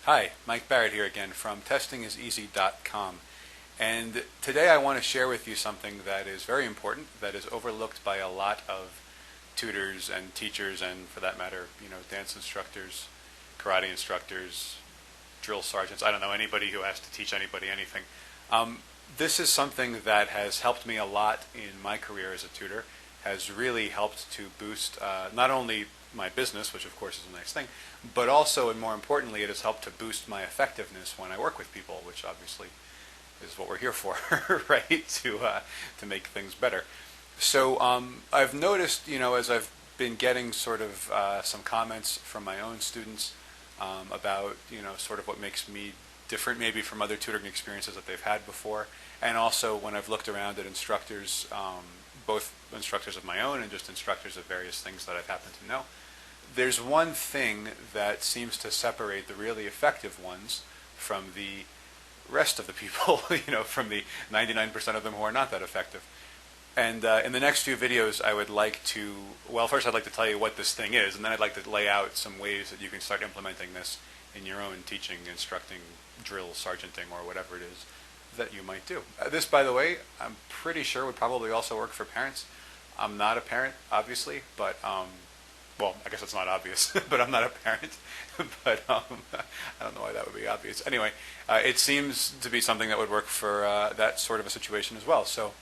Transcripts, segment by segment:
Hi, Mike Barrett here again from testingiseasy.com. And today I want to share with you something that is very important, that is overlooked by a lot of tutors and teachers and, for that matter, dance instructors, karate instructors, drill sergeants. I don't know anybody who has to teach anybody anything. This is something that has helped me a lot in my career as a tutor, has really helped to boost not only my business, which of course is a nice thing, but also, and more importantly, it has helped to boost my effectiveness when I work with people, which obviously is what we're here for, right? To make things better. So I've noticed, as I've been getting sort of some comments from my own students about, sort of what makes me different maybe from other tutoring experiences that they've had before, and also when I've looked around at instructors, both instructors of my own and just instructors of various things that I've happened to know, there's one thing that seems to separate the really effective ones from the rest of the people, from the 99% of them who are not that effective. And in the next few videos, I would like to, well, first I'd like to tell you what this thing is, and then I'd like to lay out some ways that you can start implementing this in your own teaching, instructing, drill, sergeanting, or whatever it is that you might do. This, by the way, I'm pretty sure would probably also work for parents. I'm not a parent, obviously, but well, I guess it's not obvious, but I'm not a parent. But I don't know why that would be obvious. Anyway, it seems to be something that would work for that sort of a situation as well. So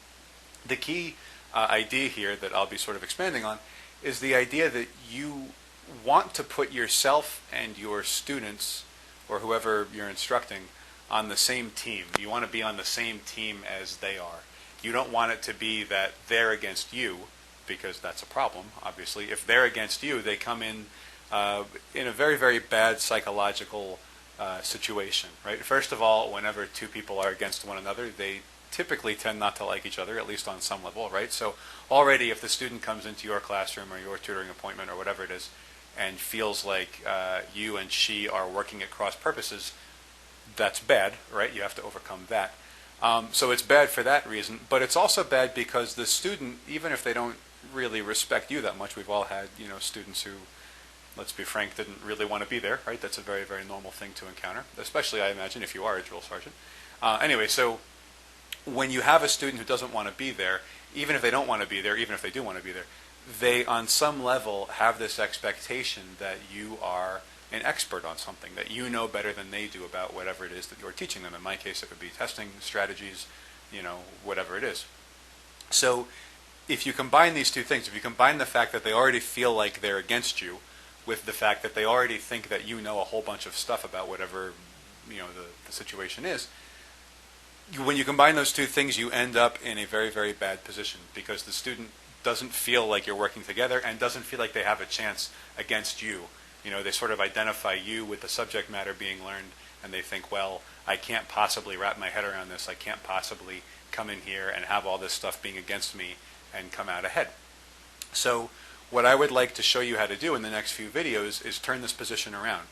the key idea here that I'll be sort of expanding on is the idea that you want to put yourself and your students, or whoever you're instructing, on the same team. You want to be on the same team as they are. You don't want it to be that they're against you, because that's a problem, obviously. If they're against you, they come in a very, very bad psychological situation, right? First of all, whenever two people are against one another, they typically tend not to like each other, at least on some level, right? So already if the student comes into your classroom or your tutoring appointment or whatever it is and feels like you and she are working at cross purposes, that's bad, right? You have to overcome that. So it's bad for that reason, but it's also bad because the student, even if they don't really respect you that much, we've all had, students who, let's be frank, didn't really want to be there, right? That's a very, very normal thing to encounter, especially, I imagine, if you are a drill sergeant. Anyway, so when you have a student who doesn't want to be there, even if they don't want to be there, even if they do want to be there, they, on some level, have this expectation that you are an expert on something, that you know better than they do about whatever it is that you're teaching them. In my case, it would be testing strategies, whatever it is. So if you combine these two things, if you combine the fact that they already feel like they're against you with the fact that they already think that you know a whole bunch of stuff about whatever the situation is, when you combine those two things, you end up in a very, very bad position because the student doesn't feel like you're working together and doesn't feel like they have a chance against you. They sort of identify you with the subject matter being learned, and they think, well, I can't possibly wrap my head around this. I can't possibly come in here and have all this stuff being against me and come out ahead. So what I would like to show you how to do in the next few videos is turn this position around.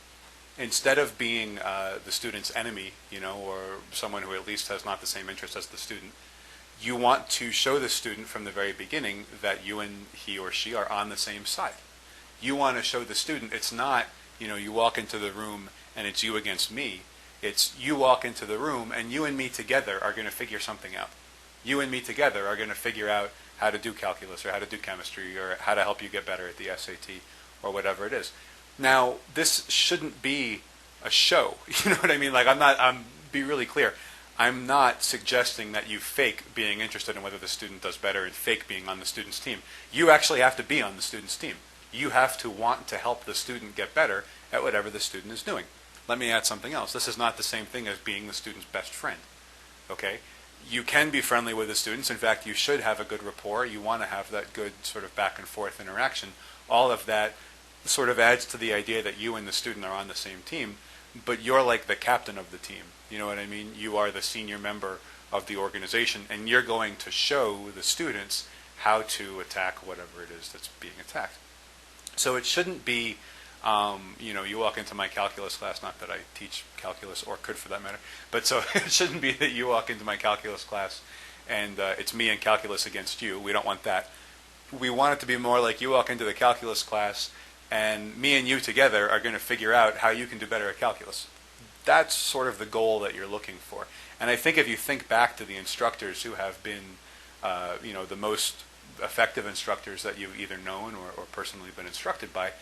Instead of being the student's enemy, or someone who at least has not the same interest as the student, you want to show the student from the very beginning that you and he or she are on the same side. You want to show the student it's not, you walk into the room and it's you against me. It's you walk into the room and you and me together are going to figure something out. You and me together are going to figure out how to do calculus or how to do chemistry or how to help you get better at the SAT or whatever it is. Now, this shouldn't be a show. You know what I mean? Like, be really clear. I'm not suggesting that you fake being interested in whether the student does better and fake being on the student's team. You actually have to be on the student's team. You have to want to help the student get better at whatever the student is doing. Let me add something else. This is not the same thing as being the student's best friend. Okay? You can be friendly with the students. In fact, you should have a good rapport. You want to have that good sort of back and forth interaction. All of that sort of adds to the idea that you and the student are on the same team, but you're like the captain of the team. You know what I mean? You are the senior member of the organization, and you're going to show the students how to attack whatever it is that's being attacked. So it shouldn't be, you walk into my calculus class, not that I teach calculus or could for that matter, but so it shouldn't be that you walk into my calculus class and it's me and calculus against you. We don't want that. We want it to be more like you walk into the calculus class and me and you together are going to figure out how you can do better at calculus. that's sort of the goal that you're looking for. And I think if you think back to the instructors who have been, the most effective instructors that you've either known or personally been instructed by,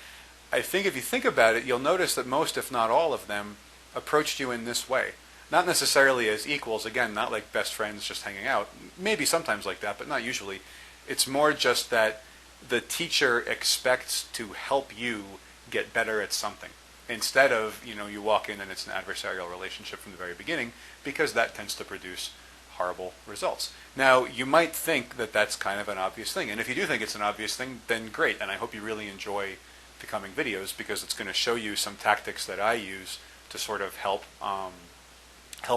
I think if you think about it, you'll notice that most, if not all of them, approached you in this way. Not necessarily as equals, again, not like best friends just hanging out. Maybe sometimes like that, but not usually. It's more just that the teacher expects to help you get better at something. Instead of, you walk in and it's an adversarial relationship from the very beginning, because that tends to produce horrible results. Now, you might think that that's kind of an obvious thing. And if you do think it's an obvious thing, then great. And I hope you really enjoy the coming videos, because it's going to show you some tactics that I use to sort of help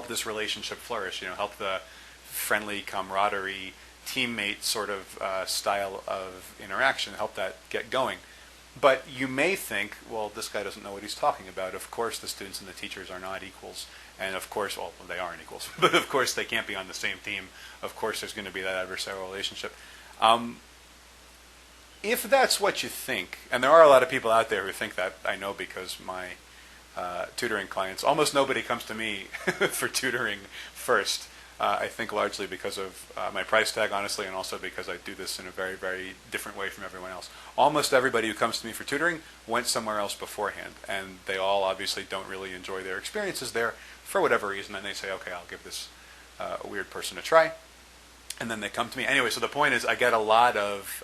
this relationship flourish, help the friendly camaraderie, teammate sort of style of interaction, help that get going. But you may think, well, this guy doesn't know what he's talking about. Of course the students and the teachers are not equals. And of course, well, they aren't equals. But of course they can't be on the same team. Of course there's going to be that adversarial relationship. If that's what you think, and there are a lot of people out there who think that, I know, because my tutoring clients, almost nobody comes to me for tutoring first. I think largely because of my price tag, honestly, and also because I do this in a very, very different way from everyone else. Almost everybody who comes to me for tutoring went somewhere else beforehand, and they all obviously don't really enjoy their experiences there for whatever reason, and they say, okay, I'll give this weird person a try, and then they come to me. Anyway, so the point is I get a lot of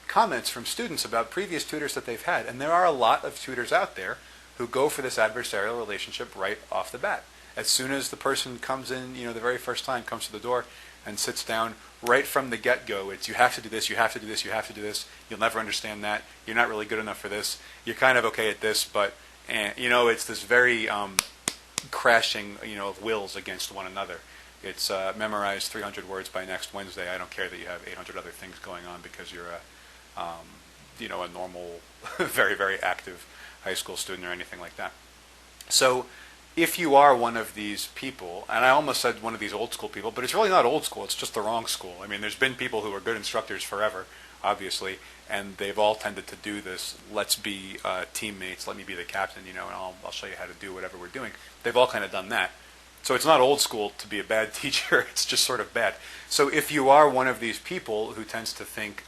comments from students about previous tutors that they've had, and there are a lot of tutors out there who go for this adversarial relationship right off the bat. As soon as the person comes in, the very first time, comes to the door and sits down, right from the get-go, it's you have to do this, you have to do this, you have to do this, you'll never understand that, you're not really good enough for this, you're kind of okay at this, but, it's this very crashing, of wills against one another. It's memorize 300 words by next Wednesday. I don't care that you have 800 other things going on because you're a normal, very, very active high school student or anything like that. So if you are one of these people, and I almost said one of these old school people, but it's really not old school, it's just the wrong school. I mean, there's been people who are good instructors forever, obviously, and they've all tended to do this, let's be teammates, let me be the captain, and I'll show you how to do whatever we're doing. They've all kind of done that. So it's not old school to be a bad teacher, it's just sort of bad. So if you are one of these people who tends to think,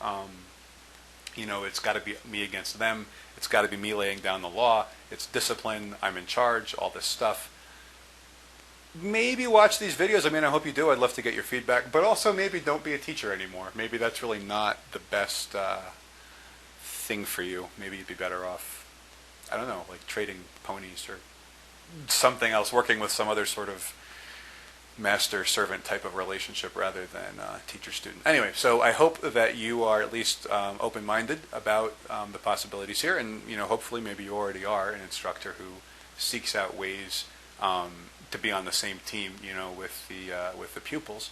it's got to be me against them, it's got to be me laying down the law, it's discipline, I'm in charge, all this stuff. Maybe watch these videos. I mean, I hope you do. I'd love to get your feedback. But also maybe don't be a teacher anymore. Maybe that's really not the best thing for you. Maybe you'd be better off, I don't know, like trading ponies or something else, working with some other sort of master-servant type of relationship rather than teacher-student. Anyway, so I hope that you are at least open-minded about the possibilities here, and hopefully maybe you already are an instructor who seeks out ways to be on the same team, with the pupils.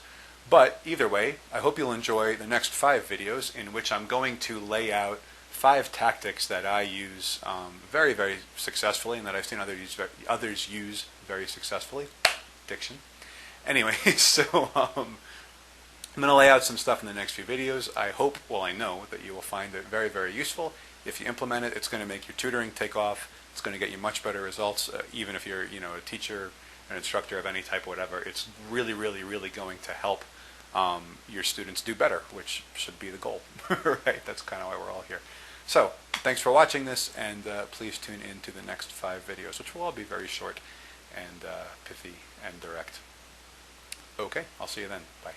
But either way, I hope you'll enjoy the next 5 videos in which I'm going to lay out 5 tactics that I use very, very successfully, and that I've seen others use very successfully. Diction. Anyway, so I'm going to lay out some stuff in the next few videos. I hope, well, I know that you will find it very, very useful. If you implement it, it's going to make your tutoring take off. It's going to get you much better results, even if you're, a teacher, an instructor of any type, whatever. It's really, really, really going to help your students do better, which should be the goal, right? That's kind of why we're all here. So, thanks for watching this, and please tune in to the next 5 videos, which will all be very short and pithy and direct. Okay, I'll see you then. Bye.